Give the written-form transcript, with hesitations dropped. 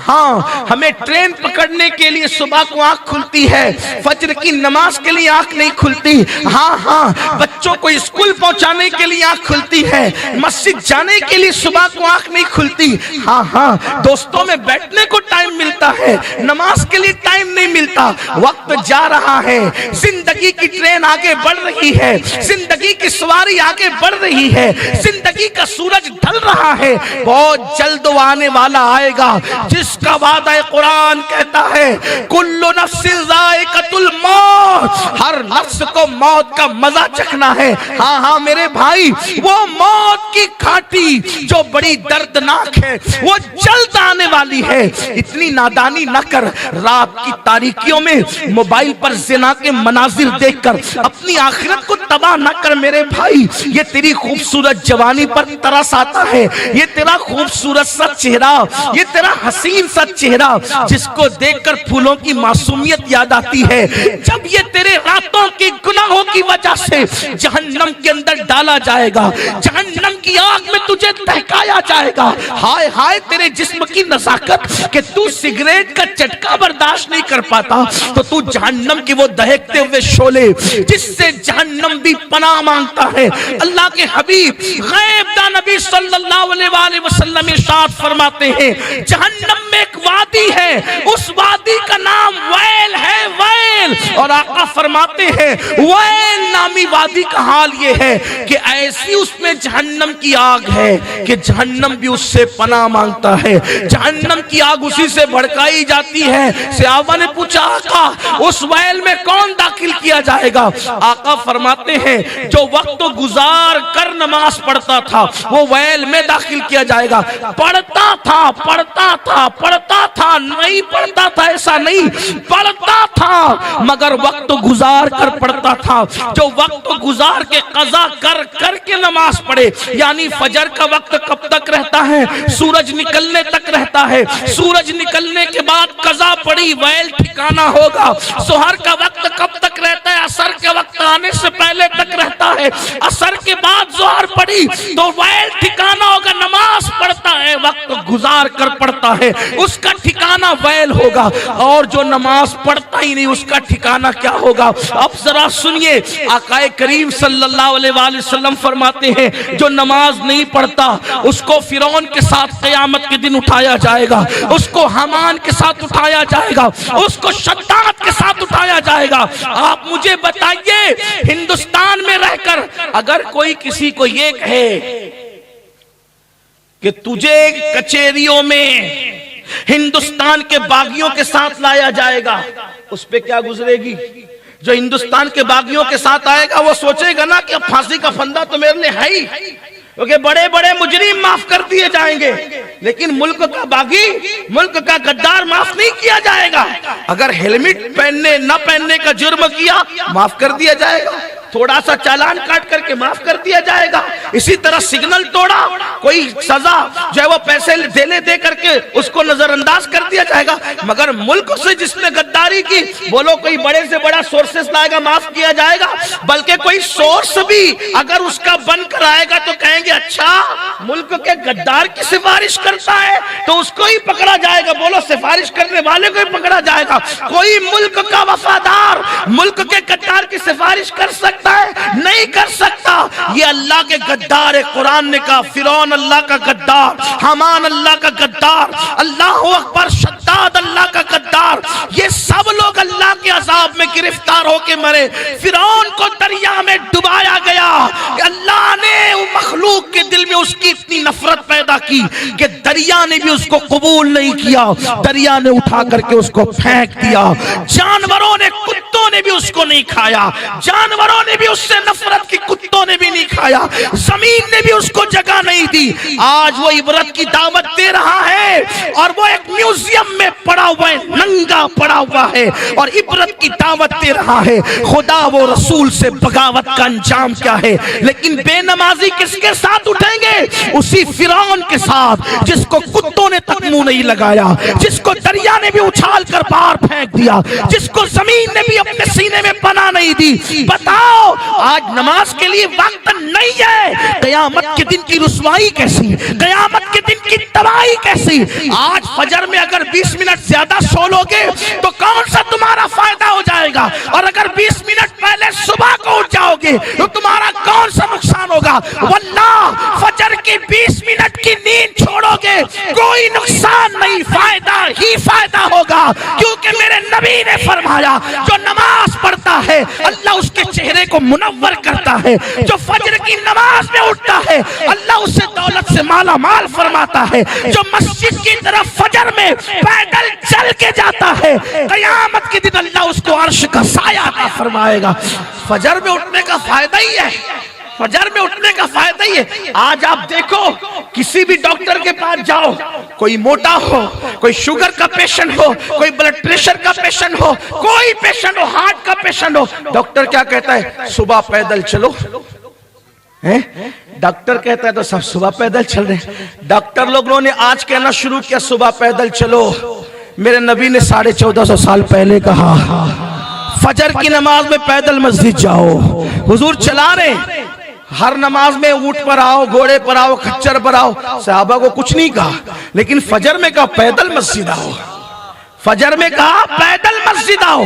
ہاں ہمیں ٹرین پکڑنے کے لیے صبح کو آنکھ کھلتی ہے، فجر کی نماز کے لیے آنکھ نہیں کھلتی، ہاں بچوں کو اسکول پہنچانے کے لیے آنکھ کھلتی ہے، مسجد جانے کے لیے صبح کو آنکھ نہیں کھلتی، ہاں دوستوں میں بیٹھنے کو ٹائم ملتا ہے، نماز کے لیے ٹائم نہیں ملتا۔ وقت جا رہا ہے، زندگی کی ٹرین آگے بڑھ رہی ہے، زندگی کی سواری آگے بڑھ رہی ہے، زندگی کا سورج ڈھل رہا ہے، بہت جلد وہ آنے والا آئے گا جس کا وعدہ قرآن کہتا ہے کل نفس ذائقۃ الموت، ہر نفس کو موت کا مزہ چکھنا ہے۔ ہاں میرے بھائی، وہ موت کی گھاٹی جو بڑی دردناک ہے وہ جلد آنے والی ہے۔ اتنی نادانی نہ کر، رات کی تاریکیوں میں موبائل پر زنا کے مناظر دیکھ کر اپنی آخرت کو تباہ نہ کر میرے بھائی۔ یہ تیری خوبصورت جوانی پر ترس آتا ہے، یہ تیرا خوبصورت سا چہرہ، یہ تیرا حسین سا چہرہ جس کو دیکھ کر پھولوں کی معصومیت یاد آتی ہے، جب یہ تیرے راتوں کے گناہوں کی وجہ سے جہنم کے اندر ڈالا جائے گا، جہنم کی آگ میں تجھے دہکایا جائے گا، ہائے ہائے تیرے جسم کی نزاکت کہ تو سگریٹ کا چٹکا برداشت نہیں کر پاتا، تو تو جہنم کی وہ دہکتے ہوئے شعلے جس سے جہنم بھی پناہ مانگتا ہے۔ اللہ کے حبیب غیب دا نبی صلی اللہ علیہ وآلہ وسلم ارشاد فرماتے ہیں جہنم میں ایک وادی ہے، اس وادی کا نام ویل ہے، ویل، اور آقا فرماتے ہیں ویل نامی وادی کا حال یہ ہے کہ ایسی اس میں جہنم کی آگ ہے کہ جہنم بھی اس سے پناہ مانگتا ہے، جہنم کی آگ اسی سے بھڑکائی جاتی ہے۔ صحابہ نے پوچھا آقا اس ویل میں کون داخل کیا جائے گا؟ آقا فرماتے ہیں جو وقت گزار کر نماز پڑھتا تھا وہ ویل میں داخل کیا جائے گا۔ پڑھتا تھا نہیں پڑھتا تھا ایسا نہیں، پڑھتا تھا مگر وقت گزار کر پڑھتا تھا۔ جو وقت گزار کے قضا کر کے نماز پڑھے، یعنی فجر کا وقت کب تک رہتا ہے؟ سورج نکلنے تک رہتا ہے، سورج نکلنے کے بعد قضا پڑھی ویل ٹھکانہ ہوگا۔ سحر کا وقت کب تک رہتا ہے؟ عصر کے وقت آنے سے پہلے تک رہتا ہے، عصر کے بعد ظہر پڑھی تو ویل ٹھکانہ ہوگا۔ نماز پڑھتا ہے وقت گزار کر پڑھتا ہے اس کا ٹھکانہ ویل ہوگا، اور جو نماز پڑھتا ہی نہیں اس کا ٹھکانہ کیا ہوگا؟ اب ذرا سنیے، آقا کریم صلی اللہ علیہ وآلہ وسلم فرماتے ہیں جو نماز نہیں پڑھتا اس کو فرعون کے ساتھ قیامت کے دن اٹھایا جائے گا، اس کو حامان کے ساتھ اٹھایا جائے گا، اس کو شداد کے ساتھ اٹھایا جائے گا۔ آپ مجھے بتائیے ہندوستان میں رہ کر اگر کوئی کسی کو یہ کہے کہ تجھے کچہریوں میں ہندوستان کے باغیوں کے ساتھ لایا جائے گا، اس پہ کیا گزرے گی؟ جو ہندوستان کے باغیوں کے ساتھ آئے گا وہ سوچے گا نا کہ اب پھانسی کا پھندا تو میرے لیے ہے ہی، کیونکہ بڑے بڑے مجرم معاف کر دیے جائیں گے، لیکن ملک کا باغی، ملک کا غدار معاف نہیں کیا جائے گا۔ اگر ہیلمٹ پہننے نہ پہننے کا جرم کیا معاف کر دیا جائے گا، تھوڑا سا چالان کاٹ کر کے معاف کر دیا جائے گا۔ اسی طرح سگنل توڑا کوئی سزا جو ہے وہ پیسے دے کر کے اس کو نظر انداز کر دیا جائے گا، مگر ملک سے جس نے غداری کی بولو کوئی بڑے سے بڑا سورسز لائے گا معاف کیا جائے گا، بلکہ کوئی سورس بھی اگر اس کا بن کر آئے گا تو کہیں گے اچھا ملک کے غدار کی سفارش کرتا ہے تو اس کو ہی پکڑا جائے گا، بولو سفارش کرنے والے کو ہی پکڑا جائے گا۔ کوئی ملک کا وفادار ملک کے غدار کی سفارش کر سکتا ہے؟ نہیں کر سکتا۔ یہ اللہ کے غدار ہے، قرآن نے کہا فرعون اللہ کا غدار، حامان اللہ کا غدار، اللہ اکبر شداد اللہ کا غدار، یہ سب لوگ اللہ کے عذاب میں گرفتار ہو کے مرے۔ فرعون کو دریا میں ڈبایا گیا، اللہ نے مخلوق کے دل میں اس کی اتنی نفرت پیدا کی کہ دریا نے بھی اس کو قبول نہیں کیا، دریا نے اٹھا کر کے اس کو پھینک دیا۔ جانوروں نے، کتوں نے بھی اس کو نہیں کھایا، جانوروں نے بھی اس سے نفرت کی، کتوں نے بھی نہیں کھایا، زمین نے بھی اس کو جگہ نہیں دی۔ آج وہ عبرت کی دعوت دے رہا ہے اور وہ ایک میوزیم میں پڑا ہوا ہے، ننگا پڑا ہوا ہے اور عبرت کی دعوت دے رہا ہے۔ خدا وہ رسول سے بغاوت کا انجام کیا ہے؟ لیکن بے نمازی کس کے ساتھ اٹھیں گے؟ اسی فرعون کے ساتھ جس کو کتوں نے تک منہ نہیں لگایا، جس کو دریا نے بھی اچھال کر باہر پھینک دیا، جس کو زمین نے بھی اپنے سینے میں پناہ نہیں دی. بتاؤ آج نماز کے لیے وقت نہیں ہے. قیامت کے دن کی رسوائی کیسی, قیامت کے دن کی تباہی کیسی. آج فجر میں اگر 20 منٹ زیادہ سو لوگے تو کون سا تمہارا فائدہ ہو جائے گا, اور اگر 20 منٹ پہلے صبح کو اٹھ جاؤ گے تو تمہارا کون سا نقصان ہوگا. واللہ فجر کی 20 منٹ کی نیند چھوڑو گے کوئی نقصان نہیں, فائدہ ہی فائدہ ہوگا. کیونکہ میرے نبی نے فرمایا جو نماز پڑھتا ہے اللہ اس کے چہرے کو منور کرتا ہے, جو فجر کی نماز میں اٹھتا ہے اللہ اسے دولت سے مالا مال فرماتا ہے, جو مسجد کی طرف فجر میں پیدل چل کے جاتا ہے قیامت کے دن اللہ اس کو عرش کا سایہ عطا فرمائے گا. فجر میں اٹھنے کا فائدہ ہی ہے, فجر میں اٹھنے کا فائدہ ہی ہے. آج آپ دیکھو کسی بھی ڈاکٹر کے پاس جاؤ, کوئی موٹا ہو, کوئی شوگر کا پیشنٹ ہو, کوئی بلڈ پریشر کا پیشنٹ ہو, کوئی پیشنٹ ہو, ہارٹ کا پیشنٹ ہو, ڈاکٹر کیا کہتا ہے, صبح پیدل چلو. ڈاکٹر کہتا ہے تو سب صبح پیدل چل رہے ہیں. ڈاکٹر لوگوں نے آج کہنا شروع کیا صبح پیدل چلو. میرے نبی نے 1450 سال پہلے کہا فجر کی نماز میں پیدل مسجد جاؤ. حضور چلا رہے, ہر نماز میں اونٹ پر آؤ, گھوڑے پر آؤ, کھچر پر آؤ. صحابہ کو کچھ نہیں کہا, لیکن فجر میں کہا پیدل مسجد آؤ, فجر میں کہا پیدل مسجد آؤ.